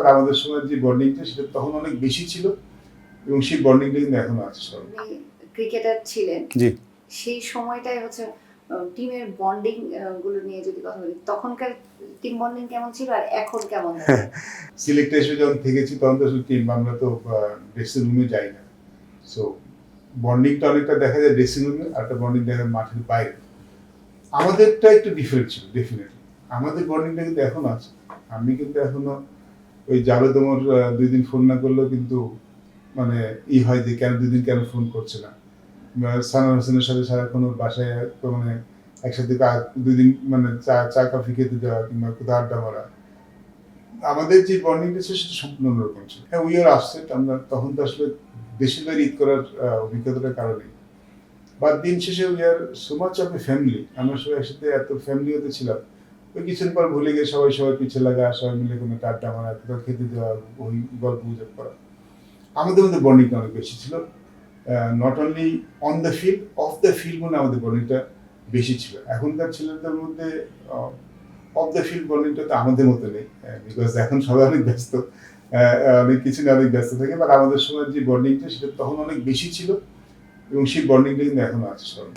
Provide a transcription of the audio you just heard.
আর আমাদের সময় যে বন্ডিংটা সেটা তখন অনেক বেশি ছিল এবং সেই বন্ডিংটা কিন্তু এখনো আছে সবার। আপনি ক্রিকেটার ছিলেন, জি। সেই সময়টাই হচ্ছে টিমের বন্ডিং গুলো নিয়ে যদি কথা বলি, তখনকার টিম বন্ডিং কেমন ছিল আর এখন কেমন লাগে? সিলেক্টে এসে যখন থেকেছি তখন তো আসলে টিম আমরা তো ড্রেসিং রুমে যাই না, সো বন্ডিংটা অনেকটা দেখা যায় ড্রেসিং রুমে, আর একটা বন্ডিং দেখা যায় মাঠের বাইরে। আমাদেরটা একটু ডিফারেন্ট ছিল ডেফিনেটলি, আমাদের বন্ডিংটা কিন্তু এখনো আছে। আমি কিন্তু এখনো ওই জাভেদ ওমর 2 দিন ফোন না করলেও কিন্তু মানে হয় যে কেন 2 দিন কেন ফোন করছে না, সানোয়ার হোসেনের সাথে সারাক্ষণ ওর বাসায় তো মানে একসাথে 2 দিন মানে চা কফি খেতে যাওয়া কিংবা কোথাও আড্ডা মারা। আমাদের যে বন্ডিংটা ছিল সেটা সম্পূর্ণ অন্যরকম ছিল। হ্যাঁ, উই আর আপসেট, আমরা তখন তো আসলে দেশের বাইরে ঈদ করার অভিজ্ঞতাটার কারণে, বাট দিন শেষে we are so much of A family. আমরা সবাই একসাথে এত ফ্যামিলি হতে ছিলাম, ওই কিছুদিন পর ভুলে গিয়ে সবাই পিছে লাগা, সবাই মিলে কোনো আড্ডা মারা, কোথাও খেতে যাওয়া, ওই গল্প গুজব করা। আমাদের মধ্যে বন্ডিংটা অনেক বেশি ছিল, not only on the field, of the field মানে আমাদের বন্ডিংটা বেশি ছিল। এখনকার ছেলেদের মধ্যে অফ দ্য ফিল্ড বন্ডিংটা তো আমাদের মতো নেই, বিকজ এখন সবাই অনেক ব্যস্ত, অনেক কিছু নিয়ে অনেক ব্যস্ত থাকে। বাট আমাদের সময় যে বন্ডিংটা সেটা তখন অনেক বেশি ছিল এবং সেই বন্ডিংটা কিন্তু এখনো আছে সবার।